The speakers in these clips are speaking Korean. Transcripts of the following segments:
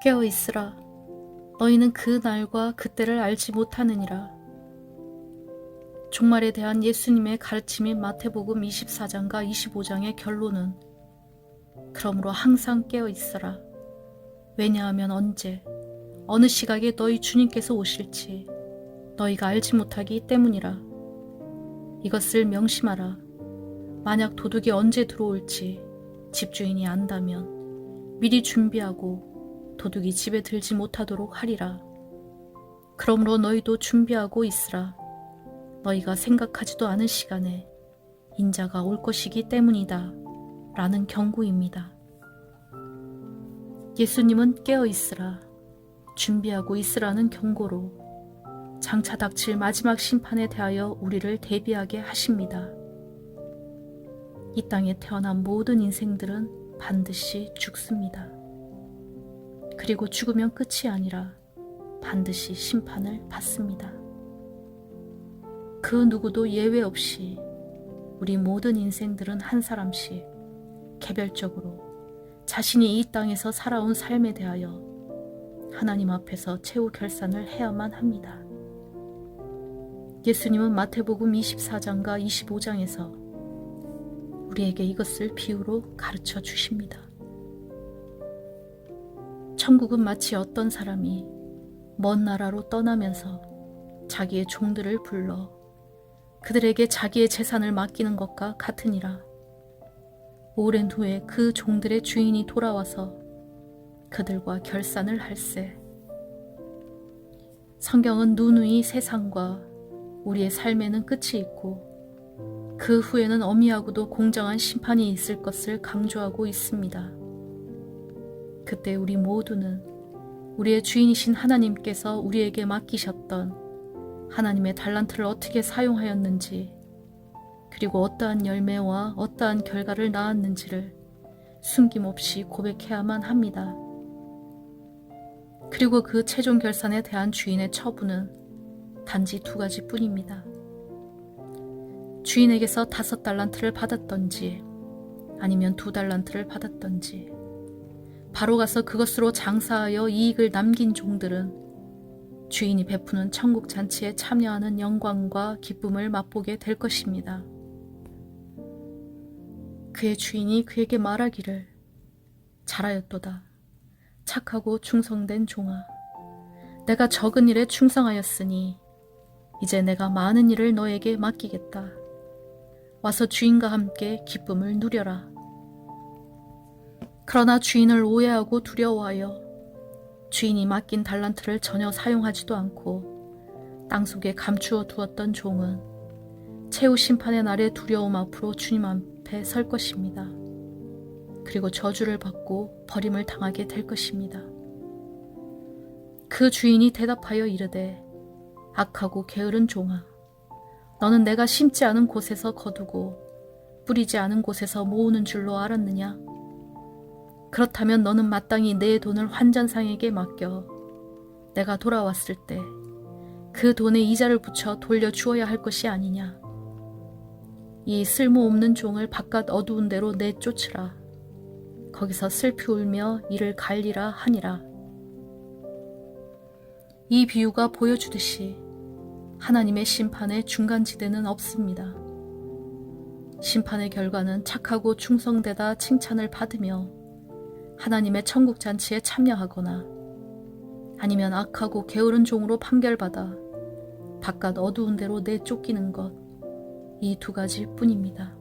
깨어 있으라. 너희는 그 날과 그때를 알지 못하느니라. 종말에 대한 예수님의 가르침인 마태복음 24장과 25장의 결론은 그러므로 항상 깨어 있으라. 왜냐하면 언제 어느 시각에 너희 주님께서 오실지 너희가 알지 못하기 때문이라. 이것을 명심하라. 만약 도둑이 언제 들어올지 집주인이 안다면 미리 준비하고 도둑이 집에 들지 못하도록 하리라. 그러므로 너희도 준비하고 있으라. 너희가 생각하지도 않은 시간에 인자가 올 것이기 때문이다. 라는 경고입니다. 예수님은 깨어 있으라, 준비하고 있으라는 경고로 장차 닥칠 마지막 심판에 대하여 우리를 대비하게 하십니다. 이 땅에 태어난 모든 인생들은 반드시 죽습니다. 그리고 죽으면 끝이 아니라 반드시 심판을 받습니다. 그 누구도 예외 없이 우리 모든 인생들은 한 사람씩 개별적으로 자신이 이 땅에서 살아온 삶에 대하여 하나님 앞에서 최후 결산을 해야만 합니다. 예수님은 마태복음 24장과 25장에서 우리에게 이것을 비유로 가르쳐 주십니다. 천국은 마치 어떤 사람이 먼 나라로 떠나면서 자기의 종들을 불러 그들에게 자기의 재산을 맡기는 것과 같으니라. 오랜 후에 그 종들의 주인이 돌아와서 그들과 결산을 할세. 성경은 누누이 세상과 우리의 삶에는 끝이 있고 그 후에는 엄미하고도 공정한 심판이 있을 것을 강조하고 있습니다. 그때 우리 모두는 우리의 주인이신 하나님께서 우리에게 맡기셨던 하나님의 달란트를 어떻게 사용하였는지, 그리고 어떠한 열매와 어떠한 결과를 낳았는지를 숨김없이 고백해야만 합니다. 그리고 그 최종 결산에 대한 주인의 처분은 단지 두 가지뿐입니다. 주인에게서 5달란트를 받았던지 아니면 2달란트를 받았던지, 바로 가서 그것으로 장사하여 이익을 남긴 종들은 주인이 베푸는 천국 잔치에 참여하는 영광과 기쁨을 맛보게 될 것입니다. 그의 주인이 그에게 말하기를, 잘하였도다. 착하고 충성된 종아. 내가 적은 일에 충성하였으니 이제 내가 많은 일을 너에게 맡기겠다. 와서 주인과 함께 기쁨을 누려라. 그러나 주인을 오해하고 두려워하여 주인이 맡긴 달란트를 전혀 사용하지도 않고 땅속에 감추어 두었던 종은 최후 심판의 날의 두려움 앞으로 주님 앞에 설 것입니다. 그리고 저주를 받고 버림을 당하게 될 것입니다. 그 주인이 대답하여 이르되, 악하고 게으른 종아, 너는 내가 심지 않은 곳에서 거두고 뿌리지 않은 곳에서 모으는 줄로 알았느냐? 그렇다면 너는 마땅히 내 돈을 환전상에게 맡겨 내가 돌아왔을 때 그 돈에 이자를 붙여 돌려주어야 할 것이 아니냐? 이 쓸모없는 종을 바깥 어두운 데로 내쫓으라. 거기서 슬피 울며 이를 갈리라 하니라. 이 비유가 보여주듯이 하나님의 심판의 중간지대는 없습니다. 심판의 결과는 착하고 충성되다 칭찬을 받으며 하나님의 천국 잔치에 참여하거나 아니면 악하고 게으른 종으로 판결받아 바깥 어두운 데로 내쫓기는 것, 이 두 가지 뿐입니다.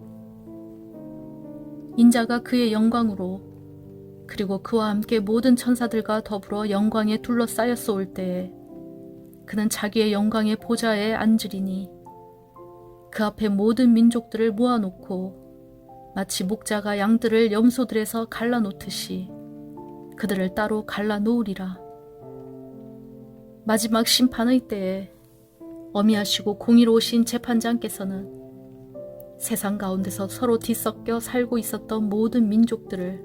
인자가 그의 영광으로 그리고 그와 함께 모든 천사들과 더불어 영광에 둘러싸였어 올 때에 그는 자기의 영광의 보좌에 앉으리니 그 앞에 모든 민족들을 모아놓고 마치 목자가 양들을 염소들에서 갈라놓듯이 그들을 따로 갈라놓으리라. 마지막 심판의 때에 어미하시고 공의로우신 재판장께서는 세상 가운데서 서로 뒤섞여 살고 있었던 모든 민족들을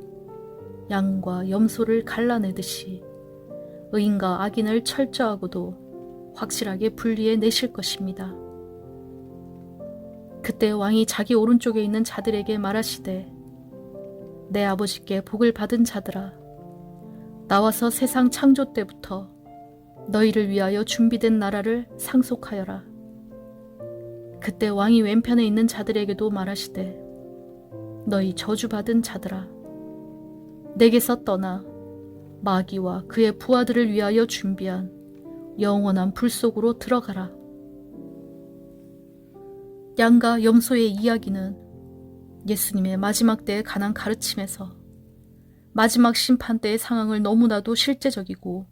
양과 염소를 갈라내듯이 의인과 악인을 철저하고도 확실하게 분리해 내실 것입니다. 그때 왕이 자기 오른쪽에 있는 자들에게 말하시되, 내 아버지께 복을 받은 자들아, 나와서 세상 창조 때부터 너희를 위하여 준비된 나라를 상속하여라. 그때 왕이 왼편에 있는 자들에게도 말하시되 너희 저주받은 자들아, 내게서 떠나 마귀와 그의 부하들을 위하여 준비한 영원한 불 속으로 들어가라. 양과 염소의 이야기는 예수님의 마지막 때에 관한 가르침에서 마지막 심판 때의 상황을 너무나도 실제적이고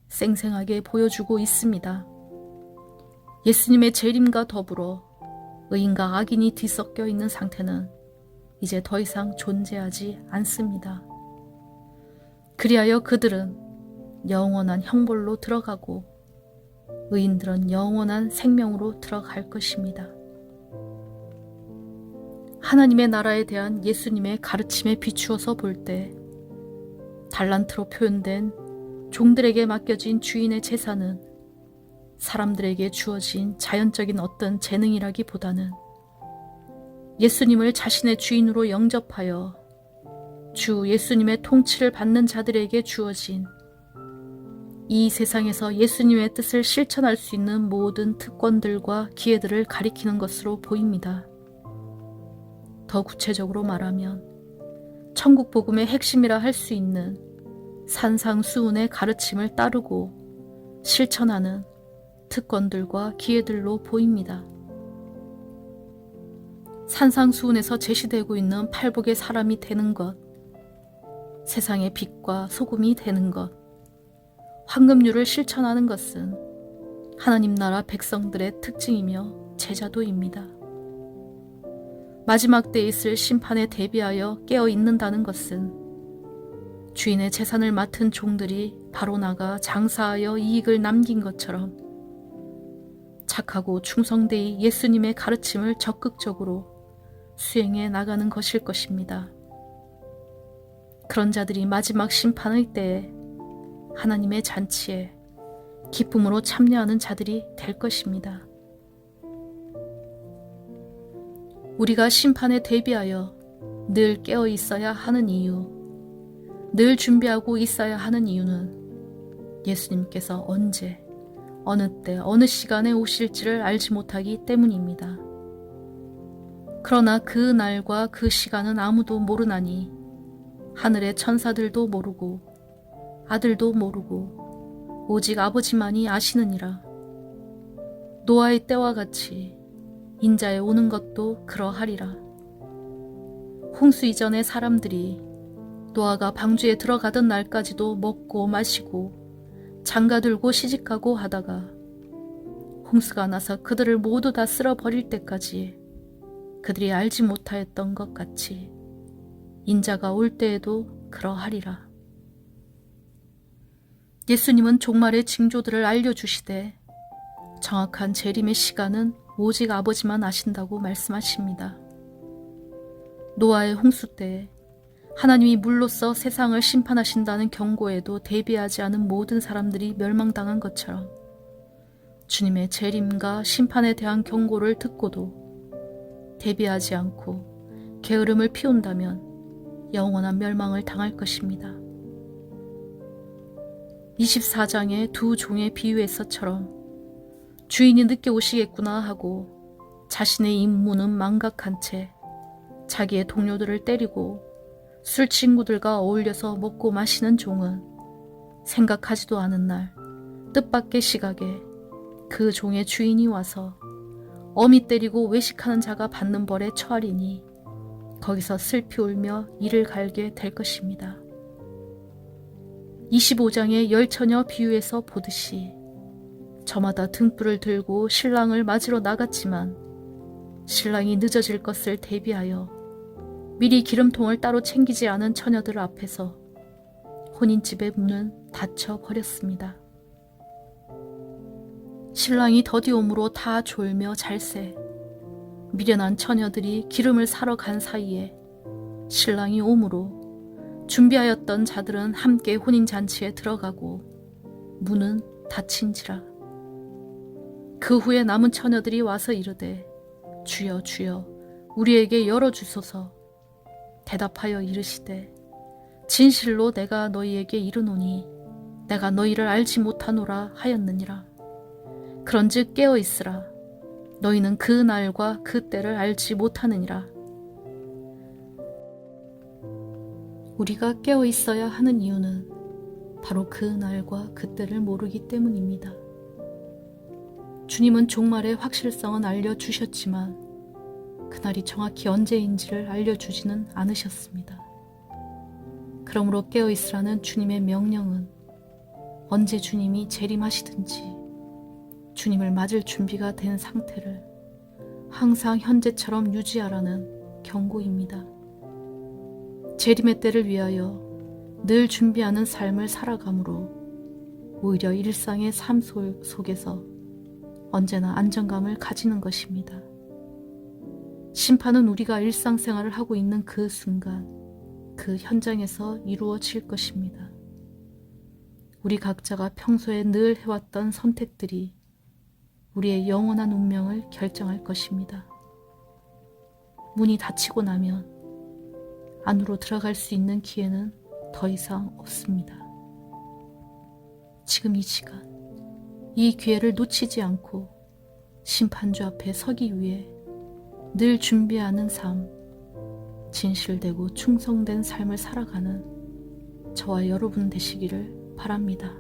생생하게 보여주고 있습니다. 예수님의 재림과 더불어 의인과 악인이 뒤섞여 있는 상태는 이제 더 이상 존재하지 않습니다. 그리하여 그들은 영원한 형벌로 들어가고 의인들은 영원한 생명으로 들어갈 것입니다. 하나님의 나라에 대한 예수님의 가르침에 비추어서 볼 때 달란트로 표현된 종들에게 맡겨진 주인의 재산은 사람들에게 주어진 자연적인 어떤 재능이라기보다는 예수님을 자신의 주인으로 영접하여 주 예수님의 통치를 받는 자들에게 주어진 이 세상에서 예수님의 뜻을 실천할 수 있는 모든 특권들과 기회들을 가리키는 것으로 보입니다. 더 구체적으로 말하면 천국 복음의 핵심이라 할 수 있는 산상수훈의 가르침을 따르고 실천하는 특권들과 기회들로 보입니다. 산상수훈에서 제시되고 있는 팔복의 사람이 되는 것, 세상의 빛과 소금이 되는 것, 황금률을 실천하는 것은 하나님 나라 백성들의 특징이며 제자도입니다. 마지막 때에 있을 심판에 대비하여 깨어 있는다는 것은 주인의 재산을 맡은 종들이 바로 나가 장사하여 이익을 남긴 것처럼 착하고 충성되이 예수님의 가르침을 적극적으로 수행해 나가는 것일 것입니다. 그런 자들이 마지막 심판의 때에 하나님의 잔치에 기쁨으로 참여하는 자들이 될 것입니다. 우리가 심판에 대비하여 늘 깨어 있어야 하는 이유, 늘 준비하고 있어야 하는 이유는 예수님께서 언제, 어느 때, 어느 시간에 오실지를 알지 못하기 때문입니다. 그러나 그 날과 그 시간은 아무도 모르나니 하늘의 천사들도 모르고 아들도 모르고 오직 아버지만이 아시느니라. 노아의 때와 같이 인자에 오는 것도 그러하리라. 홍수 이전의 사람들이 노아가 방주에 들어가던 날까지도 먹고 마시고 장가들고 시집가고 하다가 홍수가 나서 그들을 모두 다 쓸어버릴 때까지 그들이 알지 못하였던 것 같이 인자가 올 때에도 그러하리라. 예수님은 종말의 징조들을 알려주시되 정확한 재림의 시간은 오직 아버지만 아신다고 말씀하십니다. 노아의 홍수 때 하나님이 물로써 세상을 심판하신다는 경고에도 대비하지 않은 모든 사람들이 멸망당한 것처럼 주님의 재림과 심판에 대한 경고를 듣고도 대비하지 않고 게으름을 피운다면 영원한 멸망을 당할 것입니다. 24장의 두 종의 비유에서처럼 주인이 늦게 오시겠구나 하고 자신의 임무는 망각한 채 자기의 동료들을 때리고 술 친구들과 어울려서 먹고 마시는 종은 생각하지도 않은 날 뜻밖의 시각에 그 종의 주인이 와서 어미 때리고 외식하는 자가 받는 벌에 처하리니 거기서 슬피 울며 이를 갈게 될 것입니다. 25장의 열처녀 비유에서 보듯이 저마다 등불을 들고 신랑을 맞으러 나갔지만 신랑이 늦어질 것을 대비하여 미리 기름통을 따로 챙기지 않은 처녀들 앞에서 혼인집의 문은 닫혀 버렸습니다. 신랑이 더디옴으로 다 졸며 잘새 미련한 처녀들이 기름을 사러 간 사이에 신랑이 오므로 준비하였던 자들은 함께 혼인잔치에 들어가고 문은 닫힌지라. 그 후에 남은 처녀들이 와서 이르되 주여 주여 우리에게 열어주소서. 대답하여 이르시되 진실로 내가 너희에게 이르노니 내가 너희를 알지 못하노라 하였느니라. 그런즉 깨어 있으라. 너희는 그 날과 그 때를 알지 못하느니라. 우리가 깨어 있어야 하는 이유는 바로 그 날과 그 때를 모르기 때문입니다. 주님은 종말의 확실성은 알려주셨지만 그날이 정확히 언제인지를 알려주지는 않으셨습니다. 그러므로 깨어 있으라는 주님의 명령은 언제 주님이 재림하시든지 주님을 맞을 준비가 된 상태를 항상 현재처럼 유지하라는 경고입니다. 재림의 때를 위하여 늘 준비하는 삶을 살아감으로 오히려 일상의 삶 속에서 언제나 안정감을 가지는 것입니다. 심판은 우리가 일상생활을 하고 있는 그 순간, 그 현장에서 이루어질 것입니다. 우리 각자가 평소에 늘 해왔던 선택들이 우리의 영원한 운명을 결정할 것입니다. 문이 닫히고 나면 안으로 들어갈 수 있는 기회는 더 이상 없습니다. 지금 이 시간, 이 기회를 놓치지 않고 심판주 앞에 서기 위해 늘 준비하는 삶, 진실되고 충성된 삶을 살아가는 저와 여러분 되시기를 바랍니다.